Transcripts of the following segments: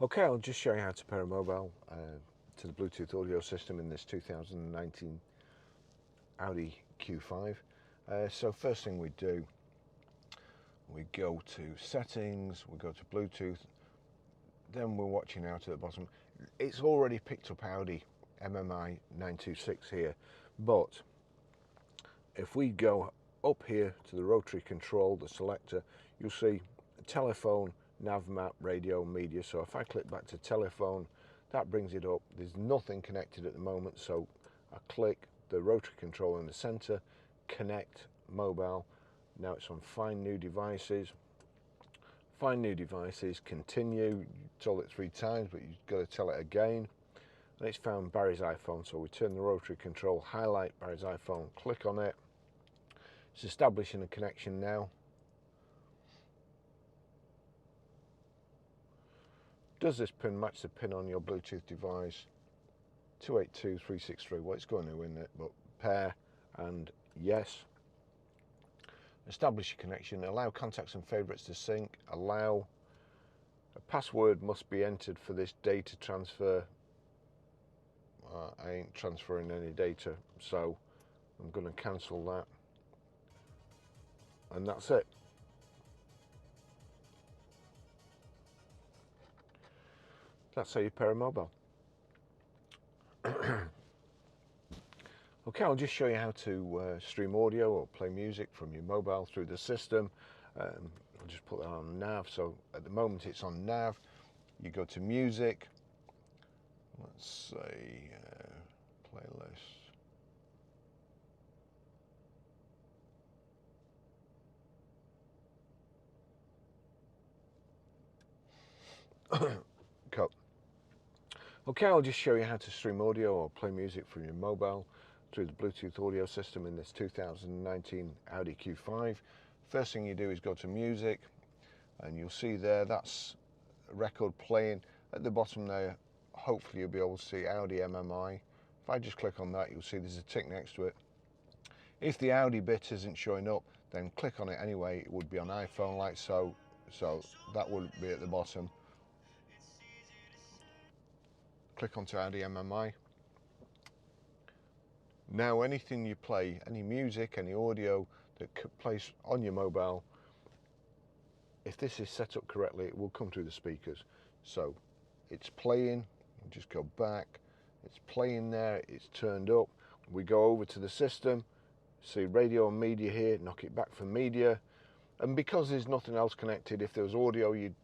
Okay, I'll just show you how to pair a mobile to the Bluetooth audio system in this 2019 Audi Q5. So first thing we do, we go to settings, we go to Bluetooth, then we're watching out at the bottom. It's already picked up Audi MMI 926 here, but if we go up here to the rotary control, the selector, you'll see telephone, nav, map, radio, media. So if I click back to telephone, that brings it up. There's nothing connected at the moment, so I click the rotary control in the center, connect mobile. Now it's on find new devices. Find new devices, continue. You told it 3 times, but you've got to tell it again. And it's found Barry's iPhone, so we turn the rotary control, highlight Barry's iPhone, click on it. It's establishing a connection now. Does this pin match the pin on your Bluetooth device? 282363. Well, it's going to, isn't it? But pair and yes. Establish a connection. Allow contacts and favorites to sync. Allow. A password must be entered for this data transfer. I ain't transferring any data, so I'm going to cancel that. And that's it. That's how you pair a mobile. Okay, I'll just show you how to stream audio or play music from your mobile through the system. I'll just put that on Nav. So at the moment it's on Nav. You go to music. Let's say playlist. Cut. Okay, I'll just show you how to stream audio or play music from your mobile through the Bluetooth audio system in this 2019 Audi Q5. First thing you do is go to music, and you'll see there that's a record playing. At the bottom there, hopefully you'll be able to see Audi MMI. If I just click on that, you'll see there's a tick next to it. If the Audi bit isn't showing up, then click on it anyway. It would be on iPhone like so, so that would be at the bottom. Click onto Audi MMI. Now anything you play, any music, any audio that plays on your mobile, if this is set up correctly, it will come through the speakers. So it's playing, just go back, it's playing there, it's turned up. We go over to the system, see radio and media here, knock it back for media. And because there's nothing else connected, if there was audio, you'd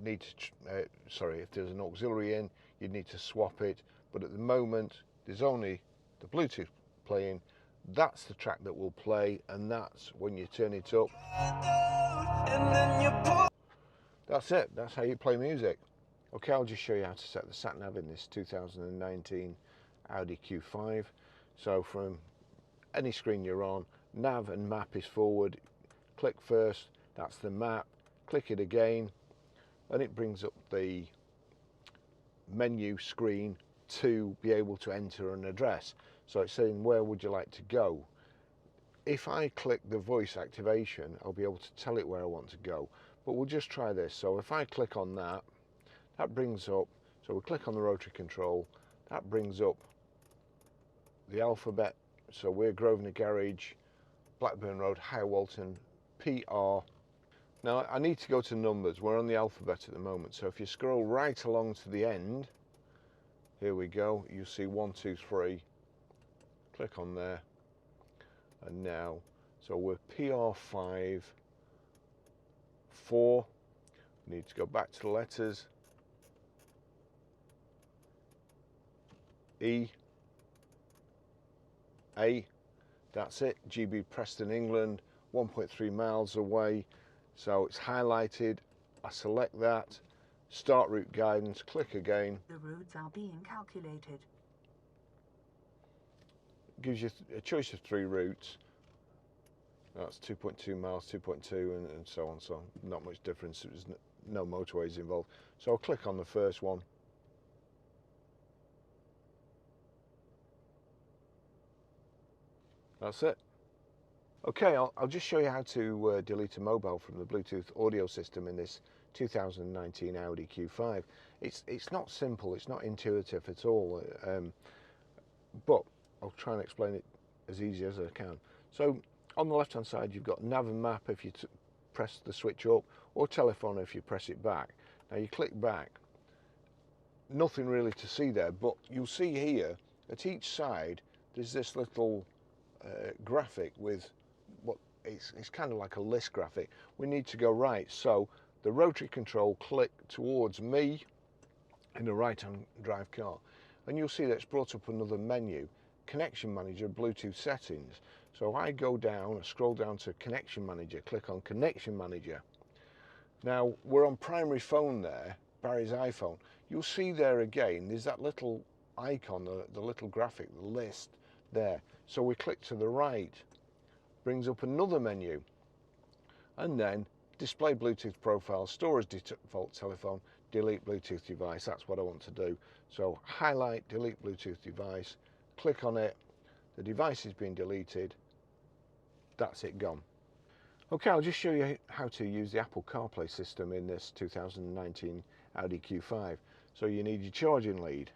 need to, if there's an auxiliary in, you'd need to swap it. But at the moment, there's only the Bluetooth playing. That's the track that will play, and that's when you turn it up. That's it. That's how you play music. Okay, I'll just show you how to set the sat nav in this 2019 Audi Q5. So from any screen you're on, nav and map is forward. Click first, that's the map. Click it again, and it brings up the menu screen to be able to enter an address. So it's saying, where would you like to go? If I click the voice activation, I'll be able to tell it where I want to go. But we'll just try this. So if I click on that, that brings up, so we click on the rotary control, that brings up the alphabet. So we're Grosvenor Garage, Blackburn Road, High Walton, PR. Now I need to go to numbers. We're on the alphabet at the moment. So if you scroll right along to the end, here we go, you see 1, 2, 3. Click on there. And now, so we're PR5, 4. We need to go back to the letters. E, A, that's it. GB Preston, England, 1.3 miles away. So it's highlighted. I select that. Start route guidance, click again. The routes are being calculated. Gives you a choice of 3 routes. That's 2.2 miles, 2.2, and so on. So not much difference. There's no motorways involved. So I'll click on the first one. That's it. Okay, I'll just show you how to delete a mobile from the Bluetooth audio system in this 2019 Audi Q5. It's not simple, it's not intuitive at all, but I'll try and explain it as easy as I can. So on the left hand side you've got nav and map if you press the switch up, or telephone if you press it back. Now you click back, nothing really to see there, but you'll see here at each side there's this little graphic with what it's kind of like a list graphic. We need to go right, so the rotary control click towards me in a right hand drive car, and you'll see that it's brought up another menu, connection manager, Bluetooth settings. So I go down, scroll down to connection manager, click on connection manager. Now we're on primary phone there, Barry's iPhone. You'll see there again there's that little icon, the little graphic, the list there. So we click to the right, brings up another menu, and then display Bluetooth profile, store as default telephone, delete Bluetooth device. That's what I want to do. So highlight, delete Bluetooth device, click on it, the device is being deleted, that's it, gone. Okay, I'll just show you how to use the Apple CarPlay system in this 2019 Audi Q5. So you need your charging lead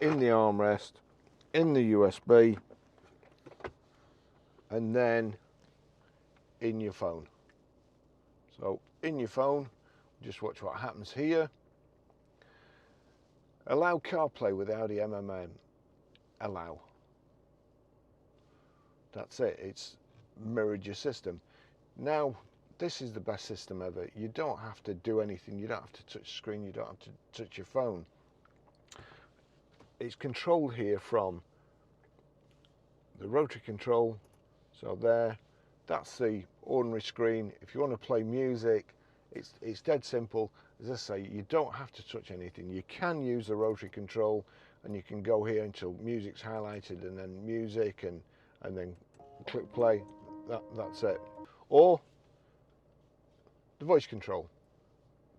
in the armrest, in the USB, and then in your phone. So in your phone, just watch what happens here. Allow CarPlay with Audi MMM. Allow. That's it, it's mirrored your system. Now this is the best system ever. You don't have to do anything, you don't have to touch the screen, you don't have to touch your phone. It's controlled here from the rotary control. So there, that's the ordinary screen. If you want to play music, it's dead simple. As I say, you don't have to touch anything. You can use the rotary control and you can go here until music's highlighted and then music, and then click play. That's it. Or the voice control.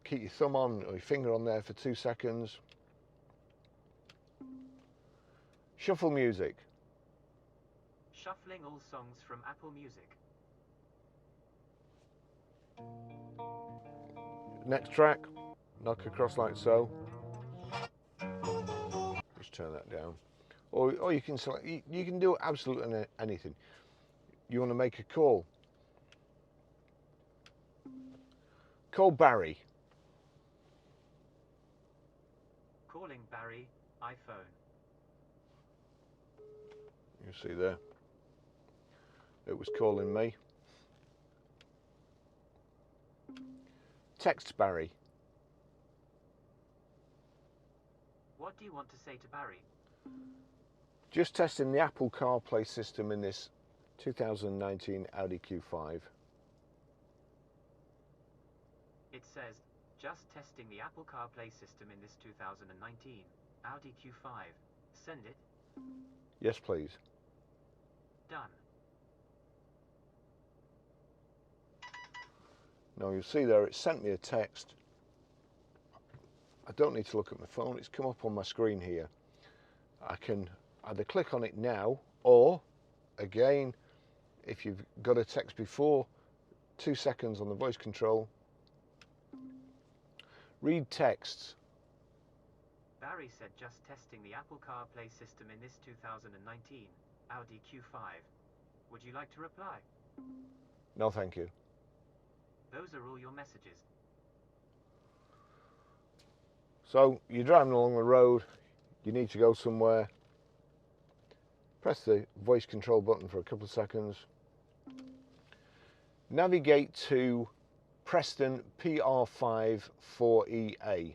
Keep your thumb on or your finger on there for 2 seconds. Shuffle music. Shuffling all songs from Apple Music. Next track, knock across like so. Just turn that down. Or you can select, you can do absolutely anything. You want to make a call. Call Barry. Calling Barry, iPhone. You see there, it was calling me. Text Barry. What do you want to say to Barry? Just testing the Apple CarPlay system in this 2019 Audi Q5. It says, just testing the Apple CarPlay system in this 2019 Audi Q5. Send it. Yes, please. Done. Now you'll see there, it sent me a text. I don't need to look at my phone, it's come up on my screen here. I can either click on it now, or again, if you've got a text before, 2 seconds on the voice control. Read texts. Barry said just testing the Apple CarPlay system in this 2019 Audi Q5. Would you like to reply? No, thank you. Those are all your messages. So you're driving along the road, you need to go somewhere. Press the voice control button for a couple of seconds. Navigate to Preston PR5 4EA.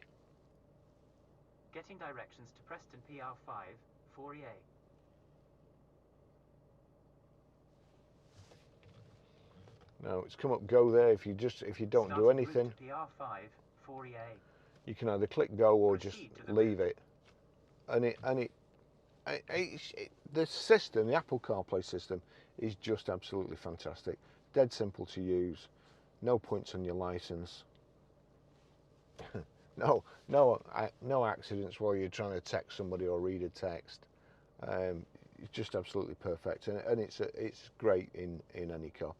Getting directions to Preston PR5 4EA. Now it's come up go there. If you don't do anything, PR5 4EA. you can either click go or Proceed just to the leave it. The system, the Apple CarPlay system, is just absolutely fantastic. Dead simple to use. No points on your license. no accidents while you're trying to text somebody or read a text. It's just absolutely perfect, and it's great in any car.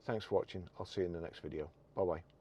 Thanks for watching. I'll see you in the next video. Bye bye.